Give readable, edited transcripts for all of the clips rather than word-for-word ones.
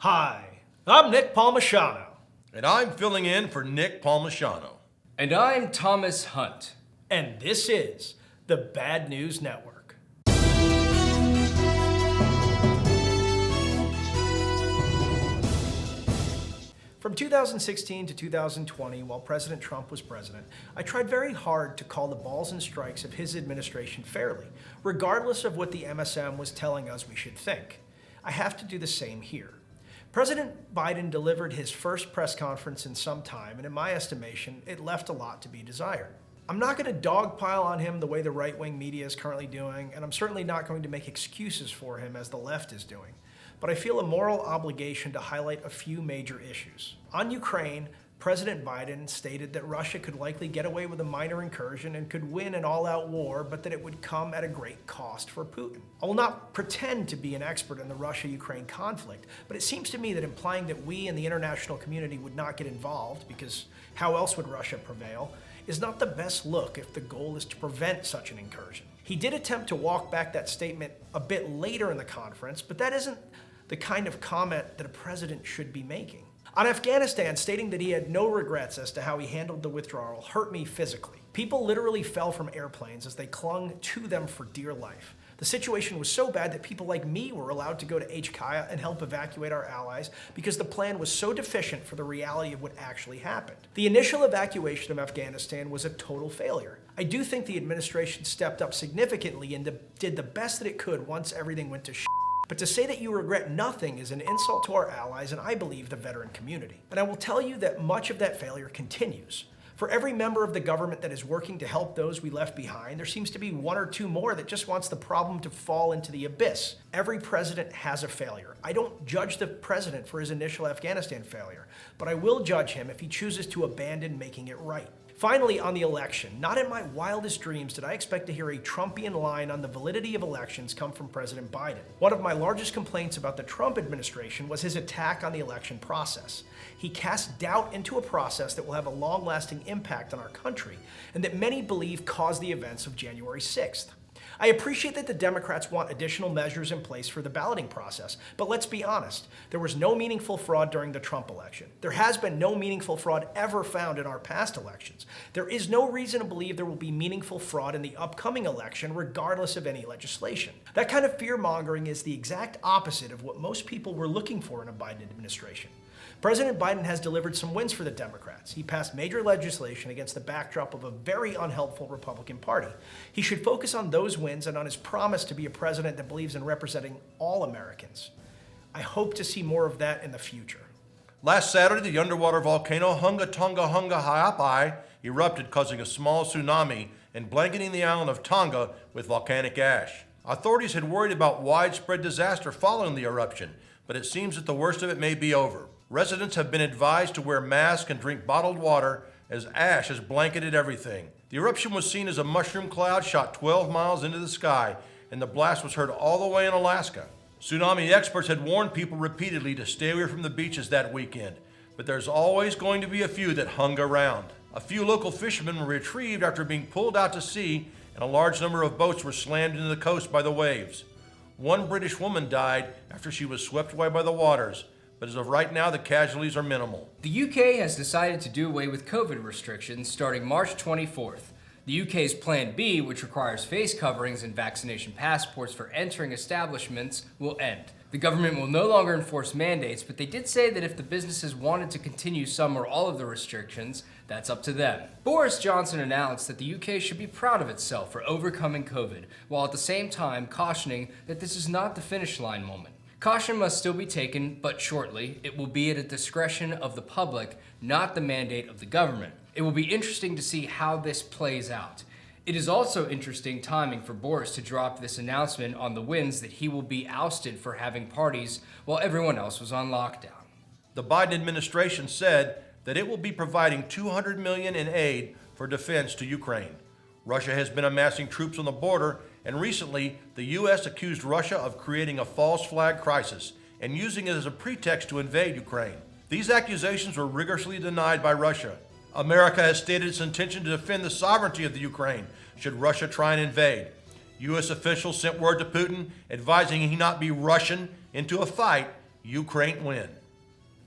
Hi, I'm Nick Palmisano. And I'm filling in for Nick Palmisano. And I'm Thomas Hunt. And this is the Bad News Network. From 2016 to 2020, while President Trump was president, I tried very hard to call the balls and strikes of his administration fairly, regardless of what the MSM was telling us we should think. I have to do the same here. President Biden delivered his first press conference in some time, and in my estimation, it left a lot to be desired. I'm not going to dogpile on him the way the right-wing media is currently doing, and I'm certainly not going to make excuses for him as the left is doing. But I feel a moral obligation to highlight a few major issues. On Ukraine, President Biden stated that Russia could likely get away with a minor incursion and could win an all-out war, but that it would come at a great cost for Putin. I will not pretend to be an expert in the Russia-Ukraine conflict, but it seems to me that implying that we and the international community would not get involved, because how else would Russia prevail, is not the best look if the goal is to prevent such an incursion. He did attempt to walk back that statement a bit later in the conference, but that isn't the kind of comment that a president should be making. On Afghanistan, stating that he had no regrets as to how he handled the withdrawal hurt me physically. People literally fell from airplanes as they clung to them for dear life. The situation was so bad that people like me were allowed to go to HKIA and help evacuate our allies because the plan was so deficient for the reality of what actually happened. The initial evacuation of Afghanistan was a total failure. I do think the administration stepped up significantly and did the best that it could once everything went to shit. But to say that you regret nothing is an insult to our allies and I believe the veteran community. And I will tell you that much of that failure continues. For every member of the government that is working to help those we left behind, there seems to be one or two more that just wants the problem to fall into the abyss. Every president has a failure. I don't judge the president for his initial Afghanistan failure, but I will judge him if he chooses to abandon making it right. Finally, on the election, not in my wildest dreams did I expect to hear a Trumpian line on the validity of elections come from President Biden. One of my largest complaints about the Trump administration was his attack on the election process. He cast doubt into a process that will have a long-lasting impact on our country and that many believe caused the events of January 6th. I appreciate that the Democrats want additional measures in place for the balloting process, but let's be honest, there was no meaningful fraud during the Trump election. There has been no meaningful fraud ever found in our past elections. There is no reason to believe there will be meaningful fraud in the upcoming election, regardless of any legislation. That kind of fear-mongering is the exact opposite of what most people were looking for in a Biden administration. President Biden has delivered some wins for the Democrats. He passed major legislation against the backdrop of a very unhelpful Republican Party. He should focus on those wins and on his promise to be a president that believes in representing all Americans. I hope to see more of that in the future. Last Saturday, the underwater volcano Tonga Ha'apai erupted, causing a small tsunami and blanketing the island of Tonga with volcanic ash. Authorities had worried about widespread disaster following the eruption, but it seems that the worst of it may be over. Residents have been advised to wear masks and drink bottled water as ash has blanketed everything. The eruption was seen as a mushroom cloud shot 12 miles into the sky, and the blast was heard all the way in Alaska. Tsunami experts had warned people repeatedly to stay away from the beaches that weekend, but there's always going to be a few that hung around. A few local fishermen were retrieved after being pulled out to sea, and a large number of boats were slammed into the coast by the waves. One British woman died after she was swept away by the waters, but as of right now, the casualties are minimal. The UK has decided to do away with COVID restrictions starting March 24th. The UK's Plan B, which requires face coverings and vaccination passports for entering establishments, will end. The government will no longer enforce mandates, but they did say that if the businesses wanted to continue some or all of the restrictions, that's up to them. Boris Johnson announced that the UK should be proud of itself for overcoming COVID, while at the same time cautioning that this is not the finish line moment. Caution must still be taken, but shortly. It will be at the discretion of the public, not the mandate of the government. It will be interesting to see how this plays out. It is also interesting timing for Boris to drop this announcement on the winds that he will be ousted for having parties while everyone else was on lockdown. The Biden administration said that it will be providing $200 million in aid for defense to Ukraine. Russia has been amassing troops on the border, and recently the U.S. accused Russia of creating a false flag crisis and using it as a pretext to invade Ukraine. These accusations were rigorously denied by Russia. America has stated its intention to defend the sovereignty of the Ukraine should Russia try and invade. U.S. officials sent word to Putin advising he not be rushing into a fight Ukraine win.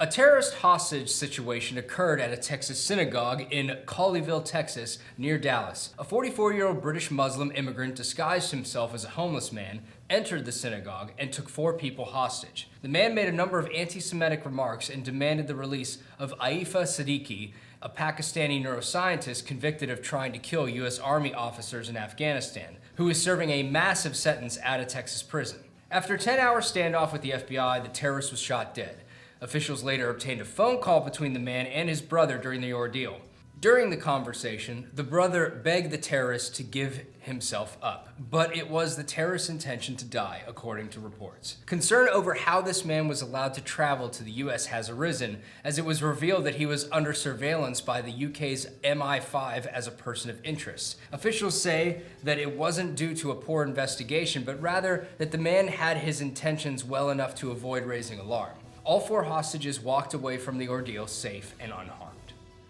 A terrorist hostage situation occurred at a Texas synagogue in Colleyville, Texas, near Dallas. A 44-year-old British Muslim immigrant disguised himself as a homeless man, entered the synagogue, and took 4 people hostage. The man made a number of anti-Semitic remarks and demanded the release of Aifa Siddiqui, a Pakistani neuroscientist convicted of trying to kill U.S. Army officers in Afghanistan, who is serving a massive sentence at a Texas prison. After a 10-hour standoff with the FBI, the terrorist was shot dead. Officials later obtained a phone call between the man and his brother during the ordeal. During the conversation, the brother begged the terrorist to give himself up, but it was the terrorist's intention to die, according to reports. Concern over how this man was allowed to travel to the U.S. has arisen, as it was revealed that he was under surveillance by the UK's MI5 as a person of interest. Officials say that it wasn't due to a poor investigation, but rather that the man had his intentions well enough to avoid raising alarm. All 4 hostages walked away from the ordeal safe and unharmed.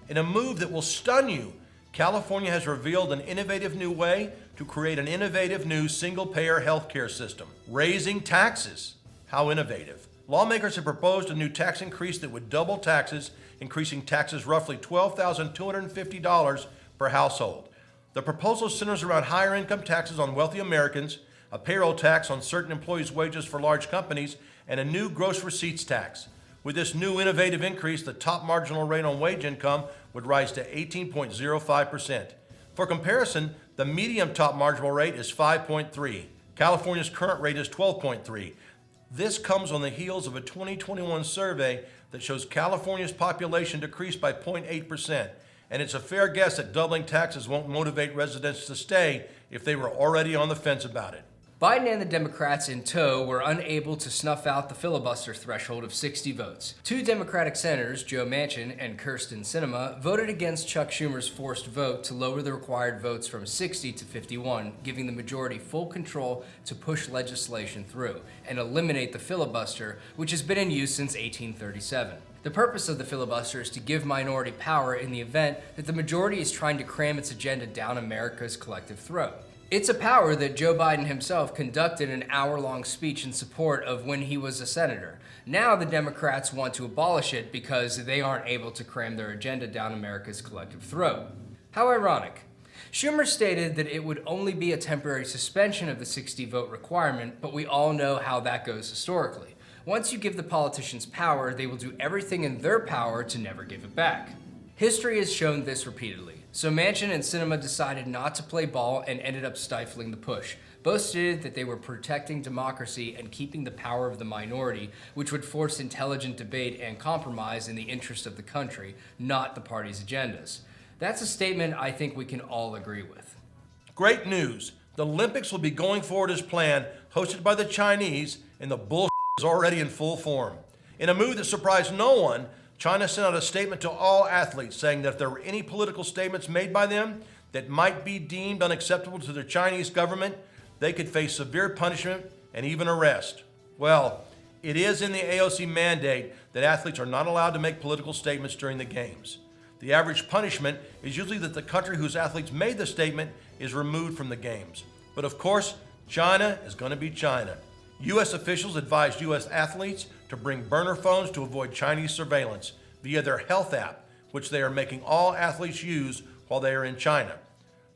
In a move that will stun you, California has revealed an innovative new way to create an innovative new single-payer healthcare system. Raising taxes. How innovative. Lawmakers have proposed a new tax increase that would double taxes, increasing taxes roughly $12,250 per household. The proposal centers around higher income taxes on wealthy Americans, a payroll tax on certain employees' wages for large companies, and a new gross receipts tax. With this new innovative increase, the top marginal rate on wage income would rise to 18.05%. For comparison, the median top marginal rate is 5.3. California's current rate is 12.3. This comes on the heels of a 2021 survey that shows California's population decreased by 0.8%, and it's a fair guess that doubling taxes won't motivate residents to stay if they were already on the fence about it. Biden and the Democrats in tow were unable to snuff out the filibuster threshold of 60 votes. 2 Democratic senators, Joe Manchin and Kyrsten Sinema, voted against Chuck Schumer's forced vote to lower the required votes from 60 to 51, giving the majority full control to push legislation through and eliminate the filibuster, which has been in use since 1837. The purpose of the filibuster is to give minority power in the event that the majority is trying to cram its agenda down America's collective throat. It's a power that Joe Biden himself conducted an hour-long speech in support of when he was a senator. Now the Democrats want to abolish it because they aren't able to cram their agenda down America's collective throat. How ironic. Schumer stated that it would only be a temporary suspension of the 60-vote requirement, but we all know how that goes historically. Once you give the politicians power, they will do everything in their power to never give it back. History has shown this repeatedly. So Manchin and Sinema decided not to play ball and ended up stifling the push. Both stated that they were protecting democracy and keeping the power of the minority, which would force intelligent debate and compromise in the interest of the country, not the party's agendas. That's a statement I think we can all agree with. Great news. The Olympics will be going forward as planned, hosted by the Chinese, and the bullshit is already in full form. In a move that surprised no one, China sent out a statement to all athletes saying that if there were any political statements made by them that might be deemed unacceptable to the Chinese government, they could face severe punishment and even arrest. Well, it is in the AOC mandate that athletes are not allowed to make political statements during the games. The average punishment is usually that the country whose athletes made the statement is removed from the games. But of course, China is going to be China. U.S. officials advised U.S. athletes to bring burner phones to avoid Chinese surveillance via their health app, which they are making all athletes use while they are in China.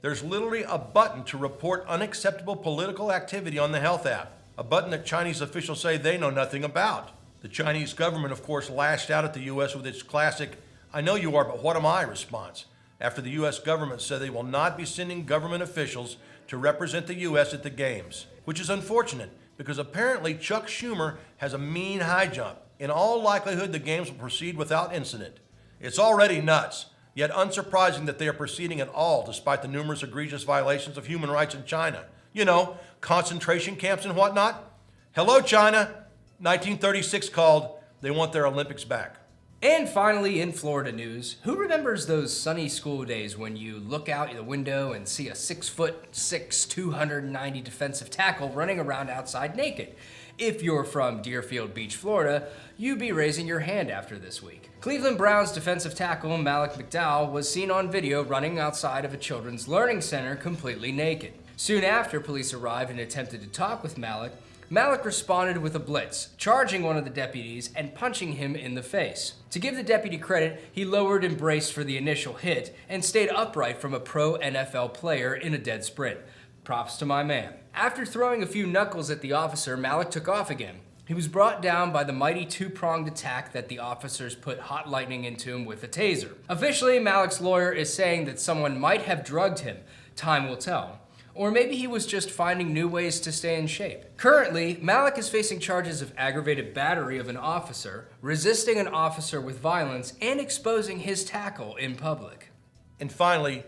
There's literally a button to report unacceptable political activity on the health app, a button that Chinese officials say they know nothing about. The Chinese government, of course, lashed out at the U.S. with its classic, "I know you are, but what am I?" response, after the U.S. government said they will not be sending government officials to represent the U.S. at the games, which is unfortunate because apparently Chuck Schumer has a mean high jump. In all likelihood, the games will proceed without incident. It's already nuts, yet unsurprising that they are proceeding at all despite the numerous egregious violations of human rights in China. You know, concentration camps and whatnot. Hello, China. 1936 called. They want their Olympics back. And finally, in Florida news, who remembers those sunny school days when you look out the window and see a 6'6", 290 defensive tackle running around outside naked? If you're from Deerfield Beach, Florida, you'd be raising your hand after this week. Cleveland Browns defensive tackle Malik McDowell was seen on video running outside of a children's learning center completely naked. Soon after police arrived and attempted to talk with Malik, Malik responded with a blitz, charging one of the deputies and punching him in the face. To give the deputy credit, he lowered and braced for the initial hit and stayed upright from a pro NFL player in a dead sprint. Props to my man. After throwing a few knuckles at the officer, Malik took off again. He was brought down by the mighty two-pronged attack that the officers put hot lightning into him with a taser. Officially, Malik's lawyer is saying that someone might have drugged him. Time will tell. Or maybe he was just finding new ways to stay in shape. Currently, Malik is facing charges of aggravated battery of an officer, resisting an officer with violence, and exposing his tackle in public. And finally,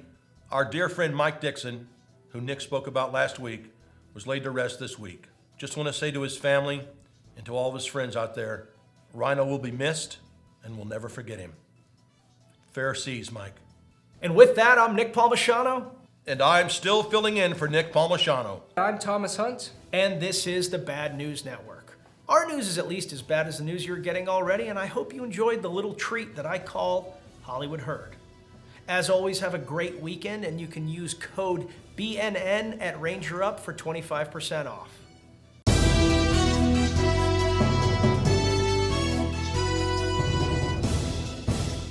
our dear friend Mike Dixon, who Nick spoke about last week, was laid to rest this week. Just want to say to his family and to all of his friends out there, Rhino will be missed and we'll never forget him. Fair seas, Mike. And with that, I'm Nick Palmisano. And I'm still filling in for Nick Palmisano. I'm Thomas Hunt. And this is the Bad News Network. Our news is at least as bad as the news you're getting already, and I hope you enjoyed the little treat that I call Hollywood Heard. As always, have a great weekend, and you can use code BNN at Ranger Up for 25% off.